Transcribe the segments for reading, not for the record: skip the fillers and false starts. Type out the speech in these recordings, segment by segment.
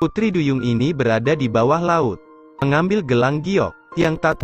Putri Duyung ini berada di bawah laut, mengambil gelang giok, yang tak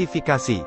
identifikasi.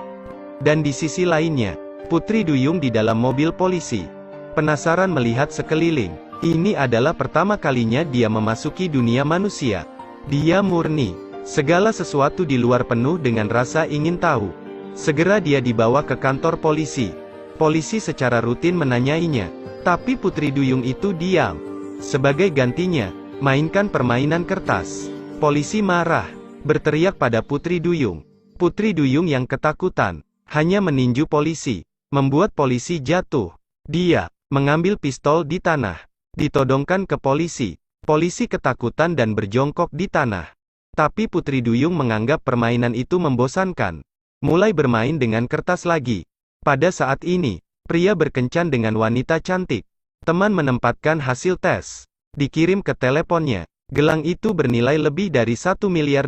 Dan di sisi lainnya, Putri Duyung di dalam mobil polisi. Penasaran melihat sekeliling. Ini adalah pertama kalinya dia memasuki dunia manusia. Dia murni. Segala sesuatu di luar penuh dengan rasa ingin tahu. Segera dia dibawa ke kantor polisi. Polisi secara rutin menanyainya. Tapi Putri Duyung itu diam. Sebagai gantinya, mainkan permainan kertas. Polisi marah. Berteriak pada Putri Duyung. Putri Duyung yang ketakutan, hanya meninju polisi, membuat polisi jatuh. Dia mengambil pistol di tanah, ditodongkan ke polisi. Polisi ketakutan dan berjongkok di tanah. Tapi Putri Duyung menganggap permainan itu membosankan. Mulai bermain dengan kertas lagi. Pada saat ini, pria berkencan dengan wanita cantik. Teman menempatkan hasil tes. Dikirim ke teleponnya. Gelang itu bernilai lebih dari $1 miliar.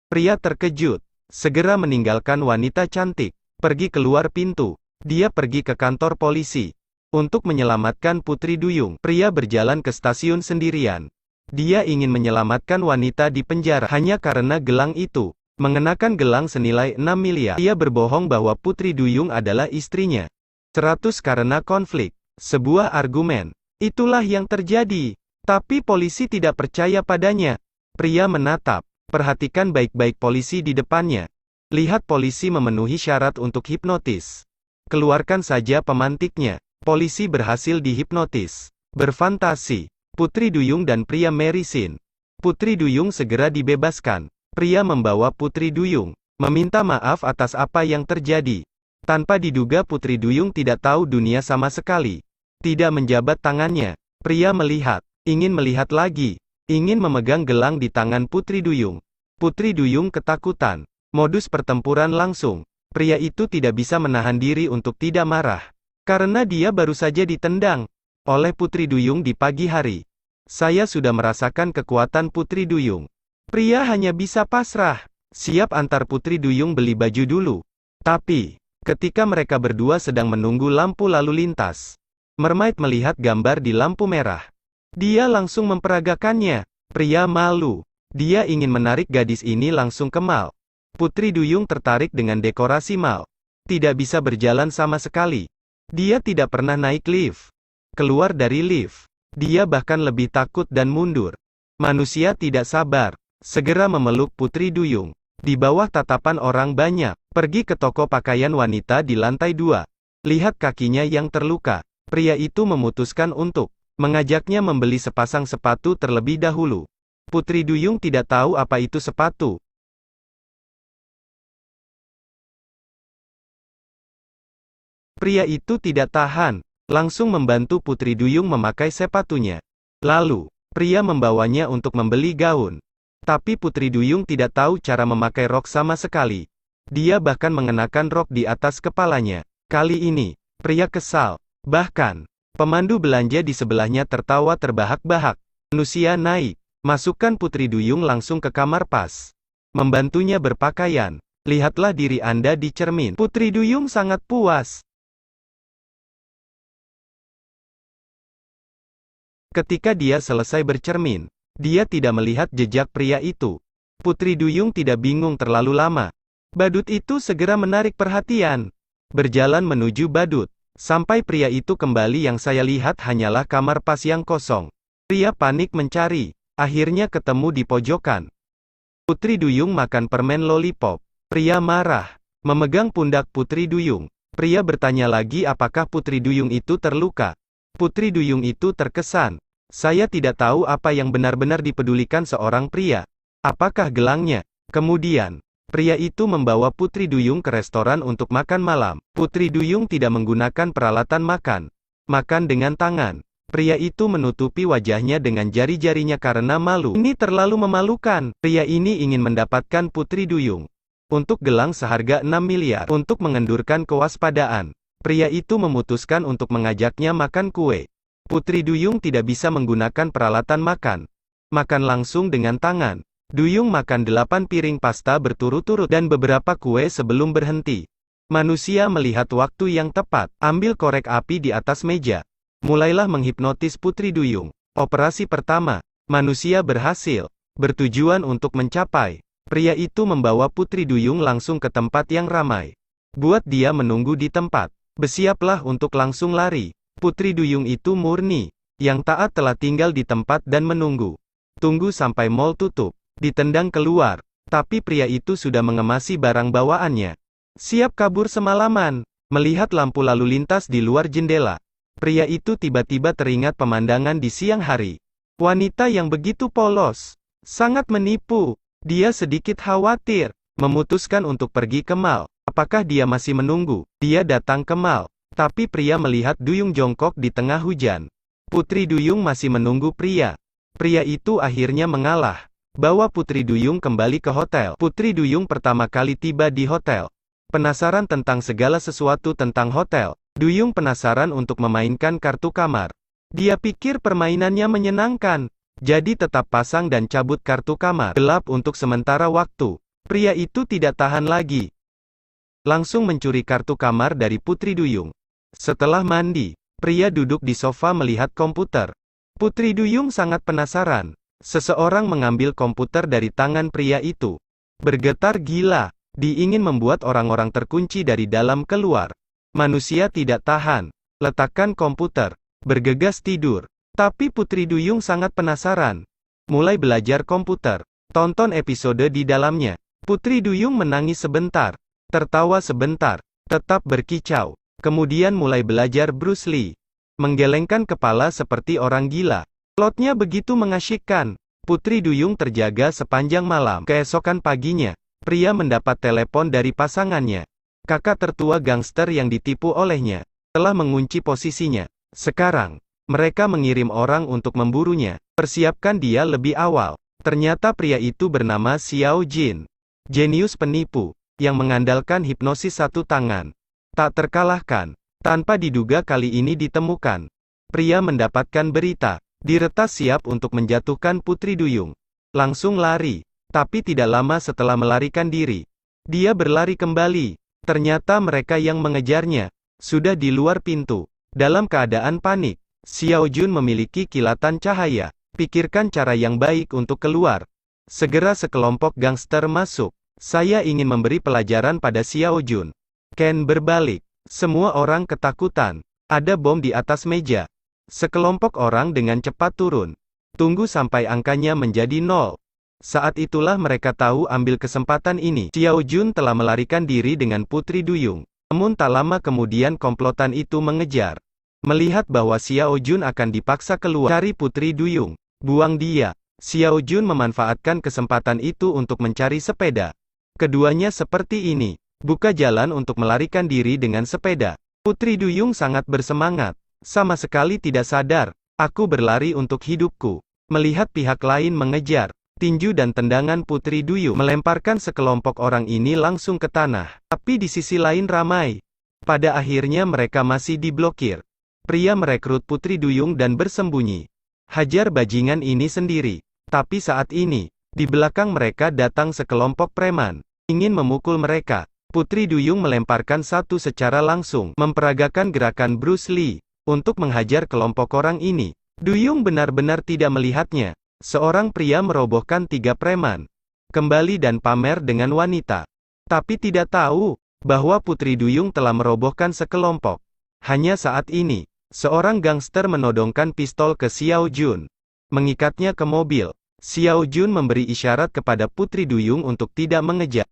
Pria terkejut. Segera meninggalkan wanita cantik, pergi keluar pintu. Dia pergi ke kantor polisi. Untuk menyelamatkan Putri Duyung, pria berjalan ke stasiun sendirian. Dia ingin menyelamatkan wanita di penjara hanya karena gelang itu. Mengenakan gelang senilai 6 miliar. Dia berbohong bahwa Putri Duyung adalah istrinya. 100 karena konflik. Sebuah argumen. Itulah yang terjadi. Tapi polisi tidak percaya padanya. Pria menatap. Perhatikan baik-baik polisi di depannya. Lihat polisi memenuhi syarat untuk hipnotis. Keluarkan saja pemantiknya. Polisi berhasil dihipnotis. Berfantasi. Putri Duyung dan pria Merisin. Putri Duyung segera dibebaskan. Pria membawa Putri Duyung, meminta maaf atas apa yang terjadi. Tanpa diduga Putri Duyung tidak tahu dunia sama sekali. Tidak menjabat tangannya. Pria melihat, ingin melihat lagi, ingin memegang gelang di tangan Putri Duyung. Putri Duyung ketakutan. Modus pertempuran langsung. Pria itu tidak bisa menahan diri untuk tidak marah. Karena dia baru saja ditendang oleh Putri Duyung di pagi hari. Saya sudah merasakan kekuatan Putri Duyung. Pria hanya bisa pasrah. Siap antar Putri Duyung beli baju dulu. Tapi, ketika mereka berdua sedang menunggu lampu lalu lintas, Mermaid melihat gambar di lampu merah. Dia langsung memperagakannya. Pria malu. Dia ingin menarik gadis ini langsung ke mal. Putri Duyung tertarik dengan dekorasi mal. Tidak bisa berjalan sama sekali. Dia tidak pernah naik lift. Keluar dari lift. Dia bahkan lebih takut dan mundur. Manusia tidak sabar. Segera memeluk Putri Duyung. Di bawah tatapan orang banyak. Pergi ke toko pakaian wanita di lantai 2. Lihat kakinya yang terluka. Pria itu memutuskan untuk mengajaknya membeli sepasang sepatu terlebih dahulu. Putri Duyung tidak tahu apa itu sepatu. Pria itu tidak tahan, langsung membantu Putri Duyung memakai sepatunya. Lalu, pria membawanya untuk membeli gaun. Tapi Putri Duyung tidak tahu cara memakai rok sama sekali. Dia bahkan mengenakan rok di atas kepalanya. Kali ini, pria kesal. Bahkan, pemandu belanja di sebelahnya tertawa terbahak-bahak. Manusia naik. Masukkan Putri Duyung langsung ke kamar pas. Membantunya berpakaian. Lihatlah diri Anda di cermin. Putri Duyung sangat puas. Ketika dia selesai bercermin, dia tidak melihat jejak pria itu. Putri Duyung tidak bingung terlalu lama. Badut itu segera menarik perhatian. Berjalan menuju badut. Sampai pria itu kembali, yang saya lihat hanyalah kamar pas yang kosong. Pria panik mencari. Akhirnya ketemu di pojokan. Putri Duyung makan permen lollipop. Pria marah. Memegang pundak Putri Duyung. Pria bertanya lagi apakah Putri Duyung itu terluka. Putri Duyung itu terkesan. Saya tidak tahu apa yang benar-benar dipedulikan seorang pria. Apakah gelangnya? Kemudian, pria itu membawa Putri Duyung ke restoran untuk makan malam. Putri Duyung tidak menggunakan peralatan makan. Makan dengan tangan. Pria itu menutupi wajahnya dengan jari-jarinya karena malu. Ini terlalu memalukan. Pria ini ingin mendapatkan Putri Duyung untuk gelang seharga 6 miliar. Untuk mengendurkan kewaspadaan, pria itu memutuskan untuk mengajaknya makan kue. Putri Duyung tidak bisa menggunakan peralatan makan. Makan langsung dengan tangan. Duyung makan 8 piring pasta berturut-turut dan beberapa kue sebelum berhenti. Manusia melihat waktu yang tepat. Ambil korek api di atas meja. Mulailah menghipnotis Putri Duyung. Operasi pertama. Manusia berhasil. Bertujuan untuk mencapai. Pria itu membawa Putri Duyung langsung ke tempat yang ramai. Buat dia menunggu di tempat. Bersiaplah untuk langsung lari. Putri Duyung itu murni. Yang taat telah tinggal di tempat dan menunggu. Tunggu sampai mall tutup. Ditendang keluar. Tapi pria itu sudah mengemasi barang bawaannya. Siap kabur semalaman. Melihat lampu lalu lintas di luar jendela. Pria itu tiba-tiba teringat pemandangan di siang hari. Wanita yang begitu polos. Sangat menipu. Dia sedikit khawatir. Memutuskan untuk pergi ke mall. Apakah dia masih menunggu? Dia datang ke mall. Tapi pria melihat Duyung jongkok di tengah hujan. Putri Duyung masih menunggu pria. Pria itu akhirnya mengalah. Bawa Putri Duyung kembali ke hotel. Putri Duyung pertama kali tiba di hotel. Penasaran tentang segala sesuatu tentang hotel. Duyung penasaran untuk memainkan kartu kamar. Dia pikir permainannya menyenangkan. Jadi tetap pasang dan cabut kartu kamar. Gelap untuk sementara waktu. Pria itu tidak tahan lagi. Langsung mencuri kartu kamar dari Putri Duyung. Setelah mandi, pria duduk di sofa melihat komputer. Putri Duyung sangat penasaran. Seseorang mengambil komputer dari tangan pria itu. Bergetar gila. Dia ingin membuat orang-orang terkunci dari dalam keluar. Manusia tidak tahan. Letakkan komputer. Bergegas tidur. Tapi Putri Duyung sangat penasaran. Mulai belajar komputer. Tonton episode di dalamnya. Putri Duyung menangis sebentar, tertawa sebentar, tetap berkicau. Kemudian mulai belajar Bruce Lee. Menggelengkan kepala seperti orang gila. Plotnya begitu mengasyikkan. Putri Duyung terjaga sepanjang malam. Keesokan paginya, pria mendapat telepon dari pasangannya. Kakak tertua gangster yang ditipu olehnya telah mengunci posisinya. Sekarang, mereka mengirim orang untuk memburunya. Persiapkan dia lebih awal. Ternyata pria itu bernama Xiao Jin. Jenius penipu, yang mengandalkan hipnosis satu tangan. Tak terkalahkan. Tanpa diduga kali ini ditemukan. Pria mendapatkan berita. Diretas siap untuk menjatuhkan Putri Duyung. Langsung lari. Tapi tidak lama setelah melarikan diri, dia berlari kembali. Ternyata mereka yang mengejarnya sudah di luar pintu. Dalam keadaan panik, Xiao Jun memiliki kilatan cahaya. Pikirkan cara yang baik untuk keluar. Segera sekelompok gangster masuk. Saya ingin memberi pelajaran pada Xiao Jun. Ken berbalik. Semua orang ketakutan. Ada bom di atas meja. Sekelompok orang dengan cepat turun. Tunggu sampai angkanya menjadi 0. Saat itulah mereka tahu ambil kesempatan ini. Xiao Jun telah melarikan diri dengan Putri Duyung. Namun tak lama kemudian komplotan itu mengejar. Melihat bahwa Xiao Jun akan dipaksa keluar cari Putri Duyung. Buang dia. Xiao Jun memanfaatkan kesempatan itu untuk mencari sepeda. Keduanya seperti ini. Buka jalan untuk melarikan diri dengan sepeda. Putri Duyung sangat bersemangat. Sama sekali tidak sadar. Aku berlari untuk hidupku. Melihat pihak lain mengejar. Tinju dan tendangan Putri Duyung melemparkan sekelompok orang ini langsung ke tanah. Tapi di sisi lain ramai. Pada akhirnya mereka masih diblokir. Pria merekrut Putri Duyung dan bersembunyi. Hajar bajingan ini sendiri. Tapi saat ini, di belakang mereka datang sekelompok preman. Ingin memukul mereka. Putri Duyung melemparkan satu secara langsung. Memperagakan gerakan Bruce Lee. Untuk menghajar kelompok orang ini. Duyung benar-benar tidak melihatnya. Seorang pria merobohkan 3 preman. Kembali dan pamer dengan wanita. Tapi tidak tahu, bahwa Putri Duyung telah merobohkan sekelompok. Hanya saat ini, seorang gangster menodongkan pistol ke Xiao Jun. Mengikatnya ke mobil. Xiao Jun memberi isyarat kepada Putri Duyung untuk tidak mengejar.